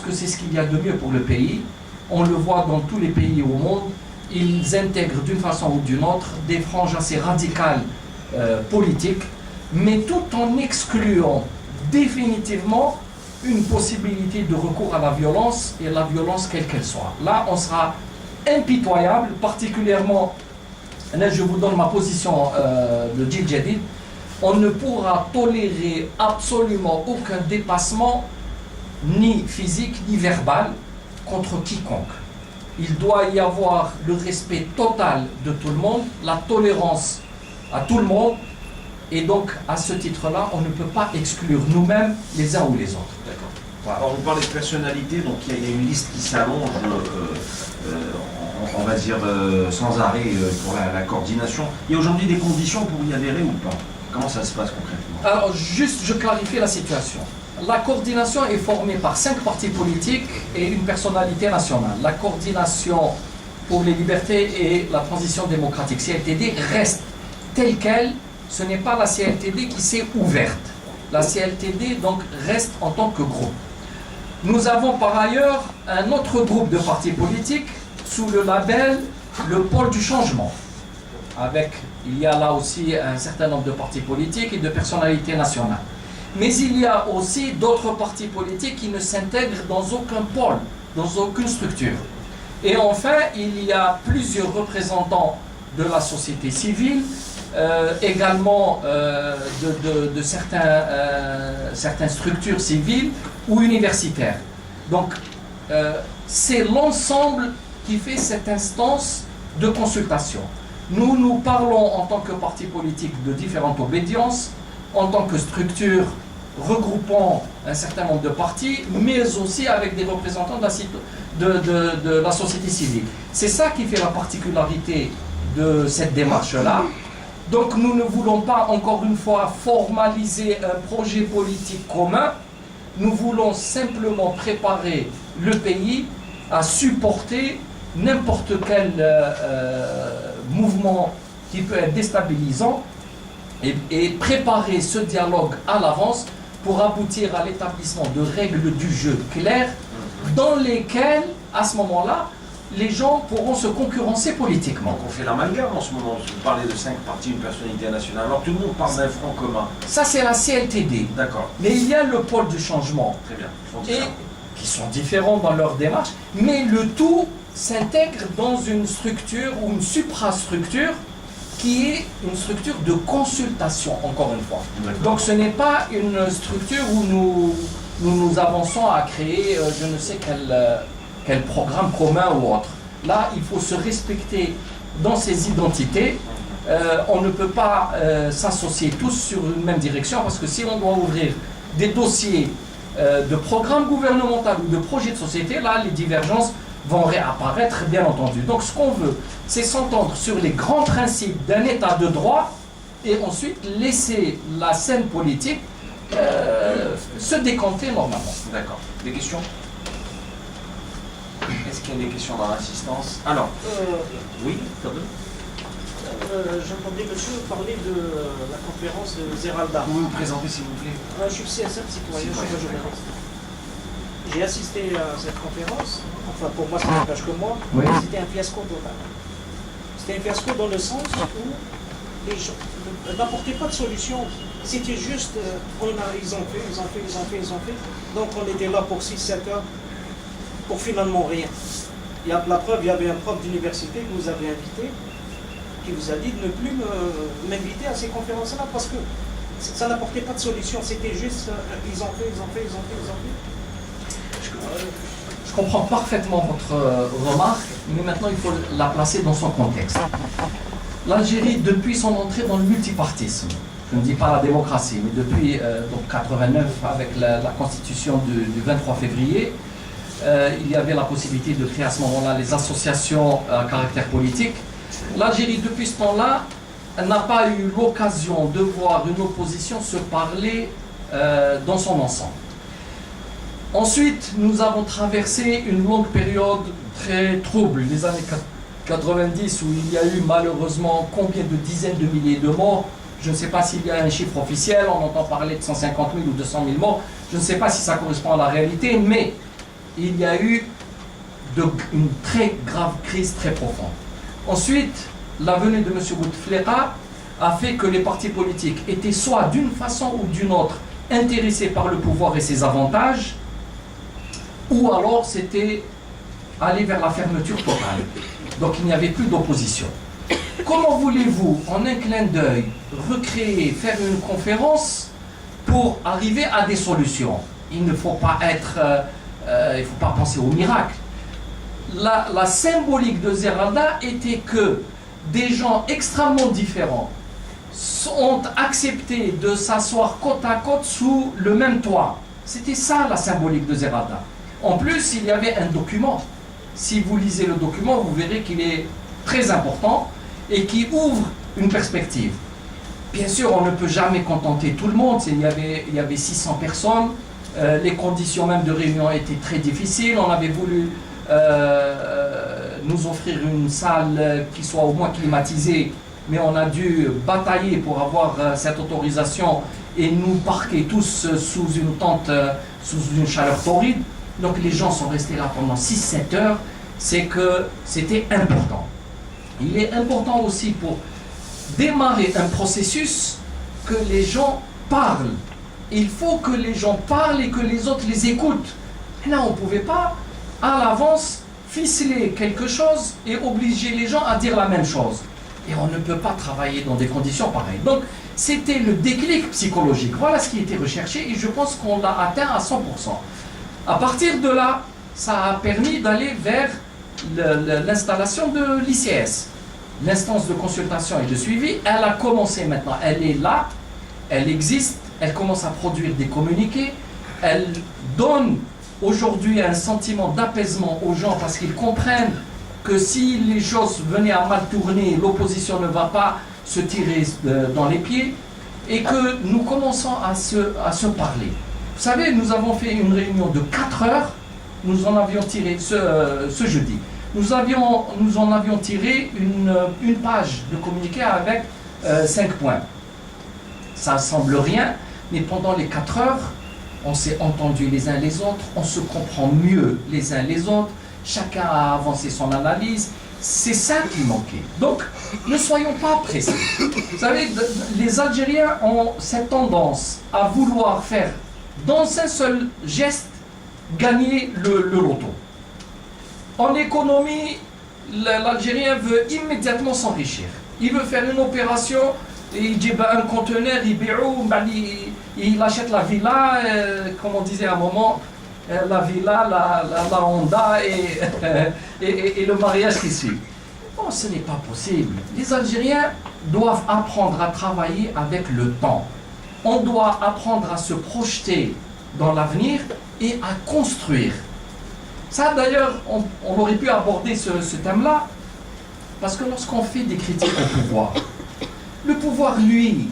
que c'est ce qu'il y a de mieux pour le pays. On le voit dans tous les pays au monde. Ils intègrent d'une façon ou d'une autre des franges assez radicales politiques, mais tout en excluant définitivement une possibilité de recours à la violence, et la violence quelle qu'elle soit. Là, on sera impitoyable, particulièrement, là je vous donne ma position de Jil Jadid, on ne pourra tolérer absolument aucun dépassement, ni physique, ni verbal, contre quiconque. Il doit y avoir le respect total de tout le monde, la tolérance à tout le monde, et donc à ce titre-là, on ne peut pas exclure nous-mêmes les uns ou les autres. D'accord. Voilà. Alors vous parlez de personnalité, donc il y a une liste qui s'allonge, on va dire sans arrêt pour la coordination. Il y a aujourd'hui des conditions pour y adhérer ou pas? Comment ça se passe concrètement? Alors juste, je clarifie la situation. La coordination est formée par 5 partis politiques et une personnalité nationale. La coordination pour les libertés et la transition démocratique, CLTD, reste telle qu'elle. Ce n'est pas la CLTD qui s'est ouverte. La CLTD donc reste en tant que groupe. Nous avons par ailleurs un autre groupe de partis politiques sous le label le pôle du changement. Il y a là aussi un certain nombre de partis politiques et de personnalités nationales. Mais il y a aussi d'autres partis politiques qui ne s'intègrent dans aucun pôle, dans aucune structure. Et enfin, il y a plusieurs représentants de la société civile, également de certaines structures civiles ou universitaires. Donc, c'est l'ensemble qui fait cette instance de consultation. Nous parlons en tant que parti politique de différentes obédiences, en tant que structure regroupant un certain nombre de partis, mais aussi avec des représentants de la société civile. C'est ça qui fait la particularité de cette démarche-là. Donc nous ne voulons pas, encore une fois, formaliser un projet politique commun. Nous voulons simplement préparer le pays à supporter n'importe quel mouvement qui peut être déstabilisant et préparer ce dialogue à l'avance pour aboutir à l'établissement de règles du jeu claires dans lesquelles, à ce moment-là, les gens pourront se concurrencer politiquement. Donc on fait l'amalgame en ce moment. Vous parlez de 5 partis, une personnalité nationale. Alors tout le monde parle d'un front commun. Ça, c'est la CLTD. D'accord. Mais il y a le pôle du changement. Très bien. Qui sont différents dans leur démarche. Mais le tout s'intègre dans une structure ou une suprastructure qui est une structure de consultation, encore une fois. Donc ce n'est pas une structure où nous avançons à créer je ne sais quel programme commun ou autre. Là, il faut se respecter dans ses identités. On ne peut pas s'associer tous sur une même direction, parce que si on doit ouvrir des dossiers de programmes gouvernementaux ou de projets de société, là, les divergences vont réapparaître, bien entendu. Donc ce qu'on veut, c'est s'entendre sur les grands principes d'un état de droit et ensuite laisser la scène politique se décanter normalement. D'accord. Des questions? Est-ce qu'il y a des questions dans l'assistance? Alors, oui, pardon. J'entendais monsieur parler de la conférence de Zeralda. Vous vous présentez s'il vous plaît? Je suis CSM citoyen, je suis journaliste. J'ai assisté à cette conférence, enfin pour moi ça n'engage que moi, oui. C'était un fiasco total. C'était un fiasco dans le sens où les gens n'apportaient pas de solution. C'était juste, ils ont fait. Donc on était là pour 6-7 heures, pour finalement rien. La preuve, il y avait un prof d'université que vous avez invité, qui vous a dit de ne plus m'inviter à ces conférences-là, parce que ça n'apportait pas de solution. C'était juste, ils ont fait. Je comprends parfaitement votre remarque, mais maintenant il faut la placer dans son contexte. L'Algérie, depuis son entrée dans le multipartisme, je ne dis pas la démocratie, mais depuis 89, avec la constitution du 23 février, il y avait la possibilité de créer à ce moment-là les associations à caractère politique. L'Algérie, depuis ce temps-là, n'a pas eu l'occasion de voir une opposition se parler dans son ensemble. Ensuite, nous avons traversé une longue période très trouble, les années 90, où il y a eu malheureusement combien de dizaines de milliers de morts. Je ne sais pas s'il y a un chiffre officiel, on entend parler de 150 000 ou 200 000 morts. Je ne sais pas si ça correspond à la réalité, mais il y a eu une très grave crise très profonde. Ensuite, la venue de M. Bouteflika a fait que les partis politiques étaient soit d'une façon ou d'une autre intéressés par le pouvoir et ses avantages, ou alors c'était aller vers la fermeture totale. Donc il n'y avait plus d'opposition. Comment voulez-vous, en un clin d'œil, recréer, faire une conférence pour arriver à des solutions? Il ne faut pas il faut pas penser au miracle. La symbolique de Zeralda était que des gens extrêmement différents ont accepté de s'asseoir côte à côte sous le même toit. C'était ça la symbolique de Zeralda. En plus, il y avait un document. Si vous lisez le document, vous verrez qu'il est très important et qui ouvre une perspective. Bien sûr, on ne peut jamais contenter tout le monde. Il y avait 600 personnes. Les conditions même de réunion étaient très difficiles. On avait voulu nous offrir une salle qui soit au moins climatisée, mais on a dû batailler pour avoir cette autorisation et nous parquer tous sous une tente, sous une chaleur torride. Donc les gens sont restés là pendant 6-7 heures. C'est que c'était important. Il est important aussi pour démarrer un processus que les gens parlent. Il faut que les gens parlent et que les autres les écoutent. Et là, on ne pouvait pas, à l'avance, ficeler quelque chose et obliger les gens à dire la même chose. Et on ne peut pas travailler dans des conditions pareilles. Donc, c'était le déclic psychologique. Voilà ce qui était recherché et je pense qu'on l'a atteint à 100%. À partir de là, ça a permis d'aller vers l'installation de l'ICS, l'instance de consultation et de suivi. Elle a commencé maintenant, elle est là, elle existe, elle commence à produire des communiqués, elle donne aujourd'hui un sentiment d'apaisement aux gens parce qu'ils comprennent que si les choses venaient à mal tourner, l'opposition ne va pas se tirer dans les pieds et que nous commençons à se parler. Vous savez, nous avons fait une réunion de 4 heures, nous en avions tiré ce jeudi. Nous en avions tiré une page de communiqué avec 5 points. Ça ne semble rien, mais pendant les 4 heures, on s'est entendus les uns les autres, on se comprend mieux les uns les autres, chacun a avancé son analyse. C'est ça qui manquait. Donc, ne soyons pas pressés. Vous savez, les Algériens ont cette tendance à vouloir faire, dans un seul geste, gagner le loto. En économie, l'Algérien veut immédiatement s'enrichir. Il veut faire une opération, il dit un conteneur, il achète la villa, comme on disait à un moment, la villa, la Honda et le mariage qui suit. Bon, ce n'est pas possible. Les Algériens doivent apprendre à travailler avec le temps. On doit apprendre à se projeter dans l'avenir et à construire. Ça d'ailleurs, on aurait pu aborder ce thème-là, parce que lorsqu'on fait des critiques au pouvoir, le pouvoir, lui,